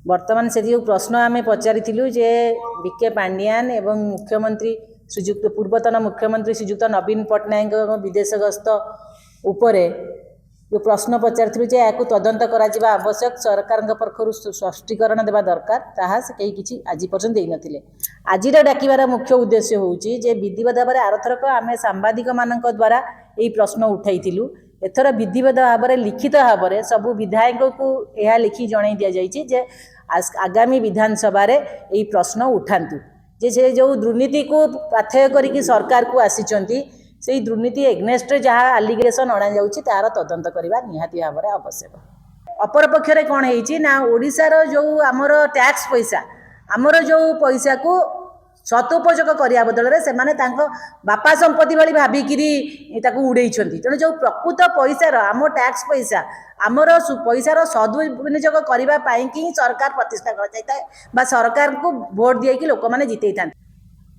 बर्तमान से जो प्रश्न आम पचारूँ जे बीके पांडियान एवं मुख्यमंत्री श्रीजुक्त पूर्वतन मुख्यमंत्री श्रीजुक्त नवीन पट्टनायक विदेश गस्त उपरे जो प्रश्न पचारूँ जे या तदंत करा आवश्यक सरकार पक्षर स्पष्टीकरण देवा दरकार ताहा से कहीं किसी आज पर्यंत दे नथिले। आज डाकिबार मुख्य उद्देश्य होउची जे विधिवत भाव आरथरक आम सांबादिक मान द्वारा यही प्रश्न उठाइलु। एथर विधिवत भाव लिखित भाव सबू विधायक को यह लिखि जन दि जाए आगामी विधानसभा यही प्रश्न उठातु जे से जो दुर्नीति को पाथेय करके सरकार को आसी से दुर्नीति एग्नेस्ट जहाँ आलिगेसन अणा तार तदंत करवा निहाती भाव आवश्यक। अपर पक्षरे कौन है ओडिशार जो आमर टैक्स पैसा आमर जो पैसा को सदुपयोग करने बदल से बापा संपत्ति भाई भाविकी उड़े तेणु जो प्रकृत पैसार आम टैक्स पैसा आमर पैसार सदुपयोग करने कि सरकार प्रतिष्ठा कर सरकार को भोट दिए कि लोक मैंने जिते था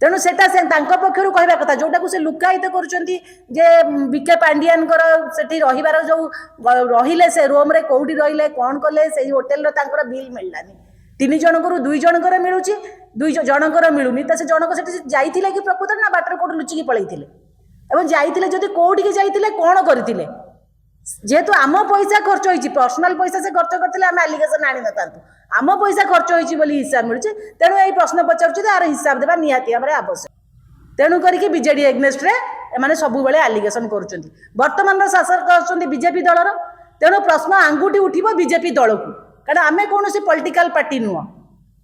तेणु से पक्षर कहवा कथा जोटा को लुकायित कर बीके पांडियान से रहीबार जो रहिले से रोम रे कौटी रहिले कौन कले से होटेल बिल मिललानी 3 जनकर 2 जनकर मिलूँ 2 जनकर मिलूनी तो से जनक से जाइए कि प्रकृत ना बाटर कौट लुचिकी पलैते जाइए जदि कौटिके जाइए कौन करते जेहेतु आम पैसा खर्च होती पर्सनाल पैसा से खर्च करते आम आलिगेसन आनी ना आम पैसा खर्च होती हिसाब मिलूँ तेणु यही प्रश्न पचारूँ तार हिसाब देवा निहाती भाव आवश्यक। तेणु करके बीजेडी एग्नेस्ट एमाने सब बेले आलिगेसन करुँच बर्तमान शासक अच्छा बीजेपी दलर तेणु प्रश्न आंगुठी उठिब बीजेपी दल को कारण आम कौन पॉलिटिकल पार्टी नुह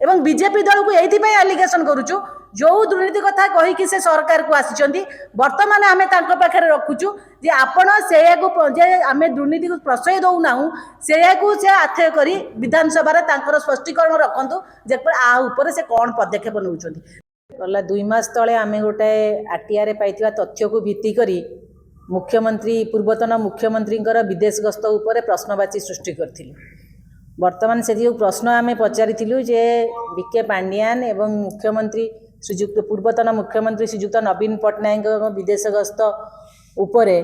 एवं बीजेपी दल को ये आलिगेसन करुचु जो दुर्नीति कथा कहीकि से सरकार को आसी बर्तमान आम पाखे रखुचु जे आपण से आम दुर्नीति को प्रश्रय दौना से आथय कर विधानसभा स्पष्टीकरण रखु जे से कौन पदक्षेप नौ गला 2 मास तले आम गोटे आरटीआर पाई तथ्य को भित्ति करी मुख्यमंत्री पूर्वतन मुख्यमंत्री विदेश गस्त उपर प्रश्नवाची सृष्टि करथिलु। वर्तमान से जो प्रश्न आम पचारूँ जे बीके पांडियान एवं मुख्यमंत्री श्रीजुक्त पूर्वतन मुख्यमंत्री श्रीजुक्त नवीन पट्टनायक विदेश गस्त उपरे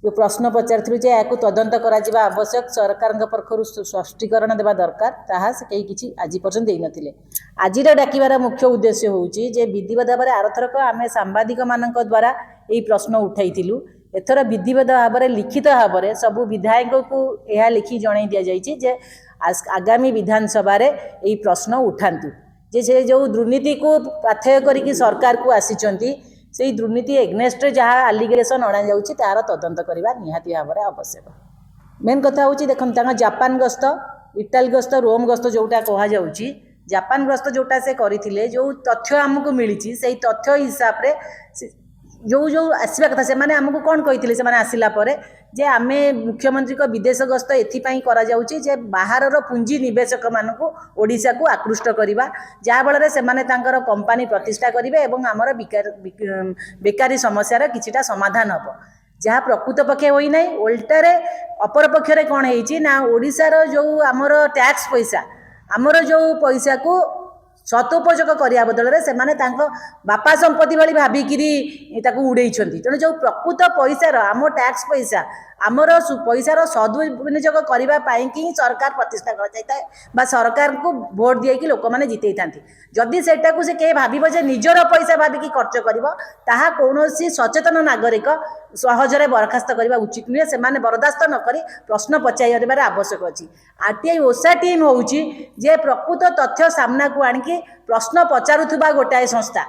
जो प्रश्न पचारूँ जे या तदंत करा आवश्यक सरकार पक्षर स्पष्टीकरण देवा दरकार ताहा से कहीं किसी आज पर्यंत दे नथिले। आज डाकिबार मुख्य उद्देश्य होउची जे विधिवत भाव आरथरक आम सांबादिक मान द्वारा यही प्रश्न उठाइलु। एथर विधिवत भाव लिखित भाव सबू विधायक को यह लिखि जन दि जाए आगामी विधानसभा यही प्रश्न उठातु जे से जो दुर्नीति को पाथेय करके सरकार को आसी से दुर्नीति एग्नेस्ट जहाँ आलिगेसन अणा तार तदंत करवा निहाती भाव आवश्यक। मेन कथा हूँ देखो जापान गस्त इटाली गस्त रोम गस्त जोटा कहुच्छी जापान गस्त जोटा से करथिले जो तथ्य आमको मिली से तथ्य हिसाब से जो जो आसवा कथा से माने हमको कौन कही से आसला जे आमे मुख्यमंत्री को विदेश गस्त एथिपाई करा जाउची जे बाहर पुंजी निवेशक मान को ओडिशा को आकृष्ट करवा जहाँ फल से कंपानी प्रतिष्ठा करेंगे और आमर बेकारी समस्यार किछिटा समाधान हम जहाँ प्रकृत पक्षे होना उल्टारे अपर पक्षरे कौन है ओडिशार जो आमर टैक्स पैसा आमर जो पैसा को सदुपयोग करने बदल से बापा संपत्ति भाई भाविकी उड़े तेणु जो प्रकृत पैसार आम टैक्स पैसा आमर पैसार सदुपयोग करने कि सरकार प्रतिष्ठा कर सरकार को भोट दिए कि लोक मैंने जिते था जदि से कहीं भाव निजर पैसा भाविकी खर्च कर कौन सचेतन नागरिक सहजरे बरखास्त करने उचित नुहे से बरदास्त नक प्रश्न पचार आवश्यक अच्छी। आरटीआई ओसा टीम हूँ जे प्रकृत तथ्य सामना को आणिकी प्रश्न पचारूवा गोटाए संस्था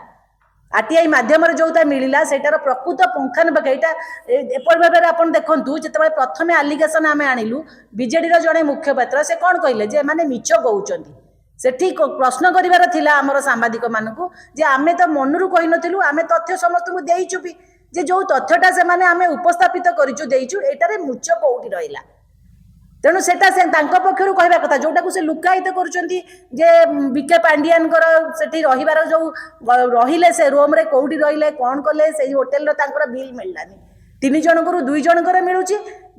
आरटीआई माध्यम जोटा मिलला सेटार प्रकृत पुंखानुपुख एपरि भाव आप देखूँ जो प्रथम आलिगेसन आम आणिलु बीजेडी जड़े मुखपात्र से कौन कहले जे माने मिछ कहउचंती सेठी प्रश्न करिवार थिला आमर सांबादिक मानकु जे आमे तो मनरु कहि नथिलु आमे तथ्य समस्त को देइछु भी जे जो तथ्यटा से माने आमे उपस्थापित करिछु देइछु एटारे मुछ कोउठी रहिला तेणु से पक्षर कहवा कथा जोटा को लुकायित कर बीके पांडियान से रहीबार जो रहिले से रोम रे कौटी रहिले कौन कले से होटेल बिल मिललानी 3 जनकर 2 जनकर मिलूँ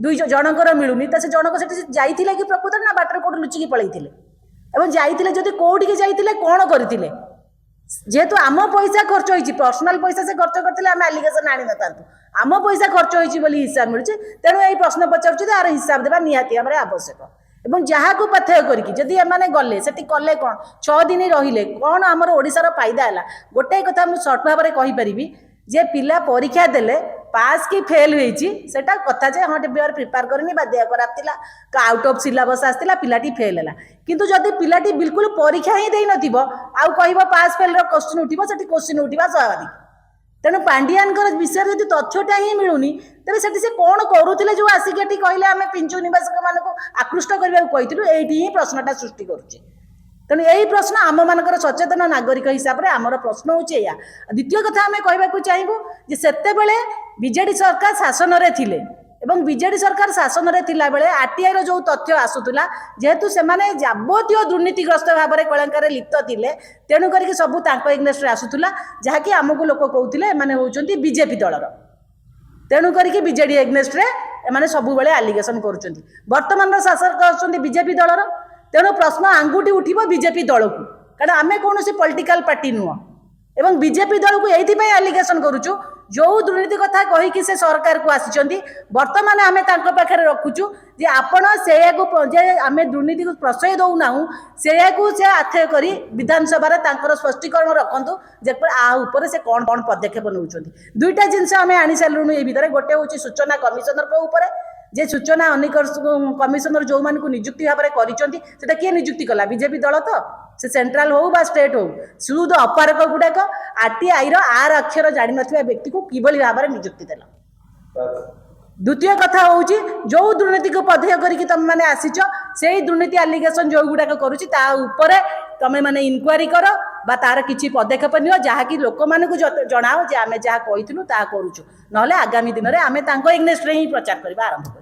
2 जनकर मिलूनी तो से जनक से जाइए कि प्रकृत ना बाटर कौट लुचिकी पलैते जाइए जदि कौटिके जाइए कौन करते जेहेतु आम पैसा खर्च होती पर्सनाल पैसा से खर्च करते आम आलिगेसन आनी ना आम पैसा खर्च होती हिसाब मिलूँ तेणु यही प्रश्न पचारूँ तार हिसाब देवा निहाती भाव आवश्यक। ଏବଂ ଯାହାକୁ ପାଥେୟ କରିକି ଯଦି ଏମାନେ ଗଲେ ସେଠି କଲେ କ'ଣ 6 ଦିନ ରହିଲେ କ'ଣ ଆମର ଓଡ଼ିଶାର ଫାଇଦା ହେଲା। ଗୋଟାଏ କଥା ମୁଁ ସର୍ଟ ଭାବରେ କହିପାରିବି ଯେ ପିଲା ପରୀକ୍ଷା ଦେଲେ ପାସ୍ କି ଫେଲ୍ ହେଇଛି ସେଟା କଥା ଯେ ହଁ ଟିକେ ପ୍ରିପେୟାର କରିନି ବା ଦେହ ଖରାପ ଥିଲା ଆଉଟ୍ ଅଫ୍ ସିଲାବସ୍ ଆସିଥିଲା ପିଲାଟି ଫେଲ୍ ହେଲା। କିନ୍ତୁ ଯଦି ପିଲାଟି ବିଲକୁଲ ପରୀକ୍ଷା ହିଁ ଦେଇନଥିବ ଆଉ କହିବ ପାସ୍ ଫେଲ୍ର କ୍ୱେଶ୍ଚିନ୍ ଉଠିବ ସେଠି କ୍ୱେଶ୍ଚିନ୍ ଉଠିବା ସ୍ୱାଭାବିକ। ତେଣୁ ପାଣ୍ଡିଆନଙ୍କର ବିଷୟରେ ଯଦି ତଥ୍ୟଟା ହିଁ ମିଳୁନି ତେବେ ସେଠି ସେ କ'ଣ କରୁଥିଲେ ଯେଉଁ ଆସିକି ଏଠି କହିଲେ ଆମେ ପିଞ୍ଚୁ ନିବାସୀମାନଙ୍କୁ ଆକୃଷ୍ଟ କରିବାକୁ କହିଥିଲୁ ଏଇଠି ହିଁ ପ୍ରଶ୍ନଟା ସୃଷ୍ଟି କରୁଛି। ତେଣୁ ଏହି ପ୍ରଶ୍ନ ଆମମାନଙ୍କର ସଚେତନ ନାଗରିକ ହିସାବରେ ଆମର ପ୍ରଶ୍ନ ହେଉଛି ଏଇଆ। ଦ୍ୱିତୀୟ କଥା ଆମେ କହିବାକୁ ଚାହିଁବୁ ଯେ ସେତେବେଳେ ବିଜେଡି ସରକାର ଶାସନରେ ଥିଲେ ଏବଂ ବିଜେଡି ସରକାର ଶାସନରେ ଥିଲାବେଳେ ଆର୍ଟିଆଇର ଯେଉଁ ତଥ୍ୟ ଆସୁଥିଲା ଯେହେତୁ ସେମାନେ ଯାବତୀୟ ଦୁର୍ନୀତିଗ୍ରସ୍ତ ଭାବରେ କଳଙ୍କାରେ ଲିପ୍ତ ଥିଲେ ତେଣୁ କରିକି ସବୁ ତାଙ୍କ ଏଗନେଷ୍ଟରେ ଆସୁଥିଲା ଯାହାକି ଆମକୁ ଲୋକ କହୁଥିଲେ ଏମାନେ ହେଉଛନ୍ତି ବିଜେପି ଦଳର। ତେଣୁ କରିକି ବିଜେଡି ଏଗନେଷ୍ଟରେ ଏମାନେ ସବୁବେଳେ ଆଲିଗେସନ୍ କରୁଛନ୍ତି। ବର୍ତ୍ତମାନର ଶାସକ ଅଛନ୍ତି ବିଜେପି ଦଳର। ତେଣୁ ପ୍ରଶ୍ନ ଆଙ୍ଗୁଠି ଉଠିବ ବିଜେପି ଦଳକୁ କାରଣ ଆମେ କୌଣସି ପଲିଟିକାଲ ପାର୍ଟି ନୁହଁ ଏବଂ ବିଜେପି ଦଳକୁ ଏଇଥିପାଇଁ ଆଲିଗେସନ୍ କରୁଛୁ ଯେଉଁ ଦୁର୍ନୀତି କଥା କହିକି ସେ ସରକାରକୁ ଆସିଛନ୍ତି ବର୍ତ୍ତମାନ ଆମେ ତାଙ୍କ ପାଖରେ ରଖୁଛୁ ଯେ ଆପଣ ସେଇଆକୁ ଯେ ଆମେ ଦୁର୍ନୀତିକୁ ପ୍ରଶ୍ରୟ ଦେଉନାହୁଁ ସେଇଆକୁ ସେ ଆଥୟ କରି ବିଧାନସଭାରେ ତାଙ୍କର ସ୍ପଷ୍ଟୀକରଣ ରଖନ୍ତୁ ଯେ ଆ ଉପରେ ସେ କ'ଣ କ'ଣ ପଦକ୍ଷେପ ନେଉଛନ୍ତି। ଦୁଇଟା ଜିନିଷ ଆମେ ଆଣି ସାରିଲୁଣି ଏଇ ଭିତରେ। ଗୋଟେ ହେଉଛି ସୂଚନା କମିଶନରଙ୍କ ଉପରେ ଯେ ସୂଚନା ଅନିକର୍ଷ କମିଶନର ଯେଉଁମାନଙ୍କୁ ନିଯୁକ୍ତି ଭାବରେ କରିଛନ୍ତି ସେଟା କିଏ ନିଯୁକ୍ତି କଲା ବିଜେପି ଦଳ ତ ସେ ସେଣ୍ଟ୍ରାଲ ହଉ ବା ଷ୍ଟେଟ୍ ହଉ ସୁଦ ଅପାରକ ଗୁଡ଼ାକ ଆର୍ଟିଆଇର ଆର୍ ଅକ୍ଷର ଜାଣିନଥିବା ବ୍ୟକ୍ତିକୁ କିଭଳି ଭାବରେ ନିଯୁକ୍ତି ଦେଲା। ଦ୍ୱିତୀୟ କଥା ହେଉଛି ଯେଉଁ ଦୁର୍ନୀତିକୁ ପଦେୟ କରିକି ତମେମାନେ ଆସିଛ ସେଇ ଦୁର୍ନୀତି ଆଲିଗେସନ୍ ଯେଉଁ ଗୁଡ଼ାକ କରୁଛି ତା ଉପରେ ତମେମାନେ ଇନକ୍ୱାରି କର ବା ତାର କିଛି ପଦକ୍ଷେପ ନିଅ ଯାହାକି ଲୋକମାନଙ୍କୁ ଜଣାଅ ଯେ ଆମେ ଯାହା କହିଥିଲୁ ତାହା କରୁଛୁ। ନହେଲେ ଆଗାମୀ ଦିନରେ ଆମେ ତାଙ୍କ ଏଗନେଷ୍ଟରେ ହିଁ ପ୍ରଚାର କରିବା ଆରମ୍ଭ କରିବୁ।